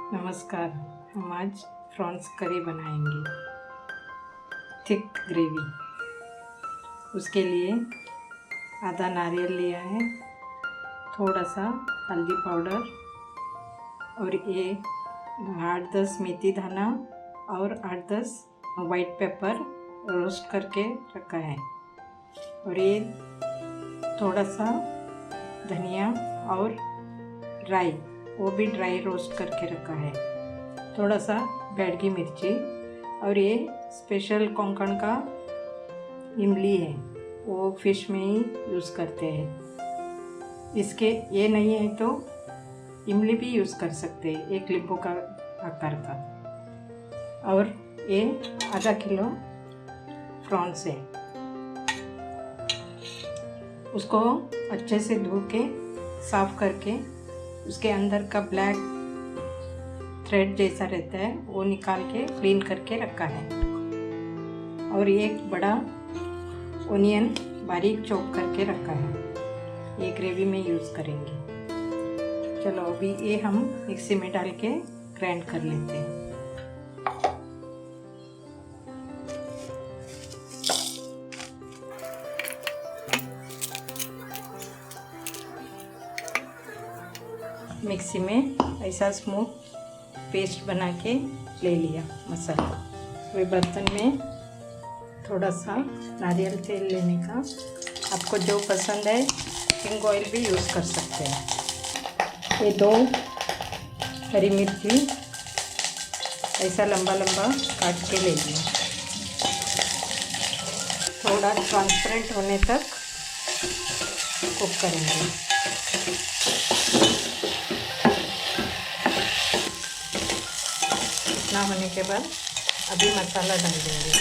नमस्कार। हम आज प्रॉन्स करी बनाएंगे, थिक ग्रेवी। उसके लिए आधा नारियल लिया है, थोड़ा सा हल्दी पाउडर और ये 8-10 मेथी दाना और 8-10 वाइट पेपर रोस्ट करके रखा है। और ये थोड़ा सा धनिया और राई, वो भी ड्राई रोस्ट करके रखा है। थोड़ा सा बैडगी मिर्ची और ये स्पेशल कोंकण का इमली है, वो फिश में ही यूज़ करते हैं। इसके ये नहीं है तो इमली भी यूज़ कर सकते हैं, 1 नींबू का आकार का। और ये आधा किलो प्रॉन्स है, उसको अच्छे से धो के साफ करके उसके अंदर का ब्लैक थ्रेड जैसा रहता है वो निकाल के क्लीन करके रखा है। और ये एक बड़ा ओनियन बारीक चॉप करके रखा है, ये ग्रेवी में यूज़ करेंगे। चलो अभी ये हम मिक्सी में डाल के ग्राइंड कर लेते हैं। मिक्सी में ऐसा स्मूथ पेस्ट बना के ले लिया मसाला। वे बर्तन में थोड़ा सा नारियल तेल लेने का, आपको जो पसंद है किंग ऑयल भी यूज़ कर सकते हैं। ये 2 हरी मिर्ची ऐसा लंबा लंबा काट के ले लिया। थोड़ा ट्रांसपेरेंट होने तक कुक करेंगे। इतना होने के बाद अभी मसाला डाल देंगे।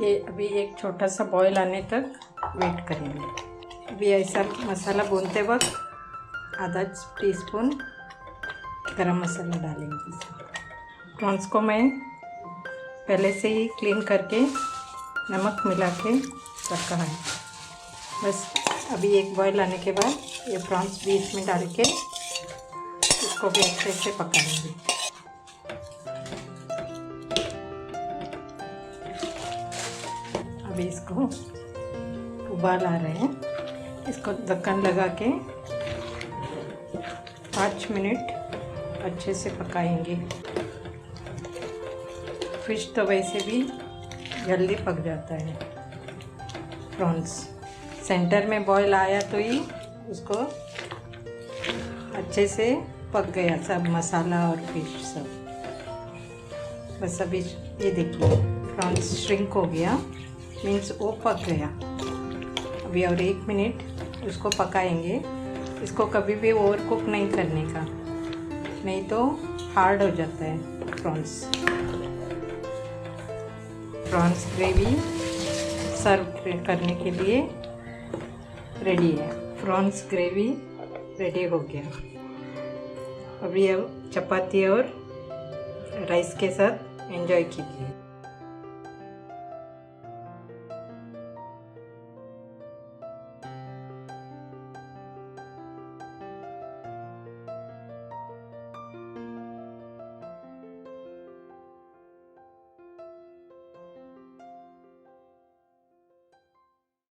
ये अभी एक छोटा सा बॉईल आने तक वेट करेंगे। अभी ऐसा मसाला भूनते वक्त आधा टीस्पून गरम मसाला डालेंगे। प्रॉन्स को मैं पहले से ही क्लीन करके नमक मिला के रखा है। बस अभी एक बॉईल आने के बाद ये प्रॉन्स भी इसमें डाल के इसको भी अच्छे से पकाएंगे। अभी इसको उबाल आ रहे हैं, इसको ढक्कन लगा के 5 मिनट अच्छे से पकाएंगे। फिश तो वैसे भी जल्दी पक जाता है। प्रॉन्स सेंटर में बॉईल आया तो ही उसको अच्छे से पक गया सब मसाला और फिश सब। बस अभी ये देखिए प्रॉन्स श्रिंक हो गया, मीन्स वो पक गया। अभी और 1 मिनट उसको पकाएंगे। इसको कभी भी ओवर कुक नहीं करने का, नहीं तो हार्ड हो जाता है प्रॉन्स। प्रॉन्स ग्रेवी सर्व करने के लिए रेडी है। प्रॉन्स ग्रेवी रेडी हो गया। अभी अब चपाती और राइस के साथ एंजॉय कीजिए।